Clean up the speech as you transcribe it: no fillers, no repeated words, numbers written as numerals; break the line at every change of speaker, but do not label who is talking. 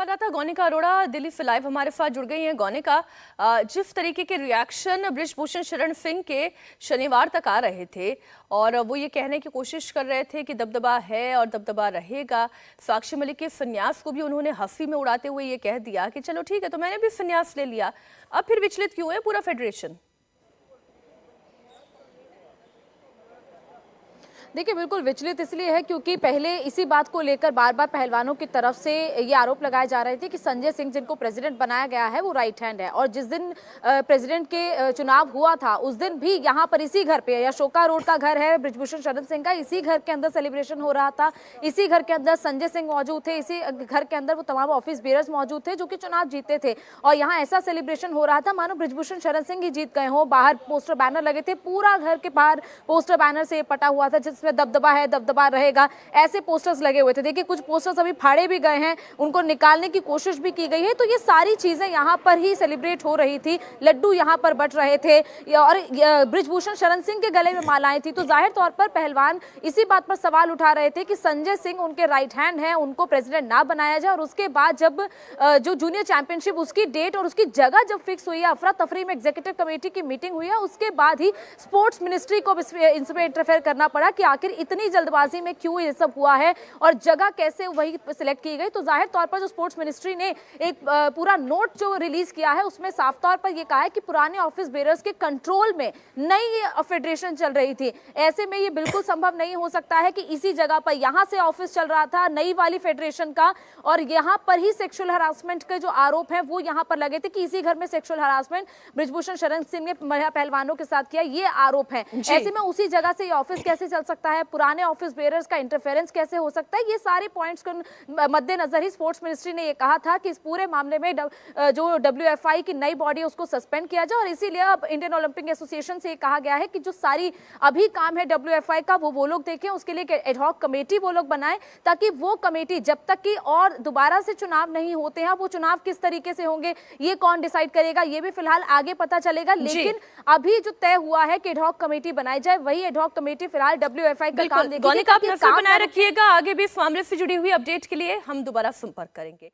संवाददाता गौनिका अरोड़ा दिल्ली से लाइव हमारे साथ जुड़ गई हैं। गौनिका, जिस तरीके के रिएक्शन बृजभूषण शरण सिंह के शनिवार तक आ रहे थे और वो ये कहने की कोशिश कर रहे थे कि दबदबा है और दबदबा रहेगा, साक्षी मलिक के संन्यास को भी उन्होंने हंसी में उड़ाते हुए ये कह दिया कि चलो ठीक है तो मैंने भी संन्यास ले लिया। अब फिर विचलित क्यों है पूरा फेडरेशन?
देखिए, बिल्कुल विचलित इसलिए है क्योंकि पहले इसी बात को लेकर बार बार पहलवानों की तरफ से ये आरोप लगाए जा रहे थे कि संजय सिंह जिनको प्रेसिडेंट बनाया गया है वो राइट हैंड है, और जिस दिन प्रेसिडेंट के चुनाव हुआ था उस दिन भी यहाँ पर इसी घर पे, अशोका रोड का घर है बृजभूषण शरण सिंह का, इसी घर के अंदर सेलिब्रेशन हो रहा था, इसी घर के अंदर संजय सिंह मौजूद थे, इसी घर के अंदर वो तमाम ऑफिस बेयर्स मौजूद थे जो कि चुनाव जीते थे, और यहाँ ऐसा सेलिब्रेशन हो रहा था मानो बृजभूषण शरण सिंह ही जीत गए हो। बाहर पोस्टर बैनर लगे थे, पूरा घर के बाहर पोस्टर बैनर से पटा हुआ था जिसमें दबदबा है, दबदबा रहेगा, ऐसे पोस्टर्स लगे हुए थे। देखिए, कुछ पोस्टर्स अभी फाड़े भी गए हैं, उनको निकालने की कोशिश भी की गई है। तो ये सारी चीजें यहाँ पर ही सेलिब्रेट हो रही थी, लड्डू यहाँ पर बट रहे थे और बृजभूषण शरण सिंह के गले में मालाएं थी। तो जाहिर तौर पर पहलवान इसी बात पर सवाल उठा रहे थे कि संजय सिंह उनके राइट हैंड हैं, उनको प्रेसिडेंट ना बनाया जाए। और उसके बाद जब जो जूनियर चैंपियनशिप उसकी डेट और उसकी जगह जब फिक्स हुई है, अफरा तफरी में एग्जीक्यूटिव कमेटी की मीटिंग हुई है, उसके बाद ही स्पोर्ट्स मिनिस्ट्री को इसमें इंटरफेयर करना पड़ा कि आखिर इतनी जल्दबाजी में क्यों ये सब हुआ है और जगह कैसे वही सिलेक्ट की गई। तो जाहिर तौर पर जो स्पोर्ट्स मिनिस्ट्री ने एक पूरा नोट जो रिलीज किया है उसमें साफ तौर पर ये कहा है कि पुराने ऑफिस बेयरर्स के कंट्रोल में नई फेडरेशन चल रही थी, ऐसे में ये बिल्कुल संभव नहीं हो सकता है कि इसी जगह पर यहां से ऑफिस चल रहा था नई वाली फेडरेशन का और यहां पर ही सेक्सुअल हरासमेंट के जो आरोप है वो यहां पर लगे थे कि इसी घर में सेक्सुअल हरासमेंट बृजभूषण शरण सिंह ने पहलवानों के साथ किया, ये आरोप है। ऐसे में उसी जगह से ये ऑफिस कैसे चल सकता है, पुराने ऑफिस बेयरर्स का इंटरफेरेंस कैसे हो सकता है, ये सारे पॉइंट्स को मद्देनजर ही स्पोर्ट्स मिनिस्ट्री ने ये कहा था कि इस पूरे मामले में जो WFI की नई बॉडी है उसको सस्पेंड किया जाए। और इसीलिए अब इंडियन ओलंपिक एसोसिएशन से ये कहा गया है कि जो सारी अभी काम है WFI का वो लोग देखें, उसके लिए एडहॉक कमेटी वो लोग बनाएं ताकि वो कमेटी जब तक कि और दोबारा से चुनाव नहीं होते हैं, वो चुनाव किस तरीके से होंगे ये कौन डिसाइड करेगा ये भी फिलहाल आगे पता चलेगा। लेकिन अभी जो तय हुआ है कि एडहॉक कमेटी बनाई जाए, वही एडहॉक कमेटी फिलहाल WFI का काम देखेगी।
आप नजर बनाए रखिएगा, आगे भी इस मामले से जुड़ी हुई अपडेट के लिए हम दोबारा संपर्क करेंगे।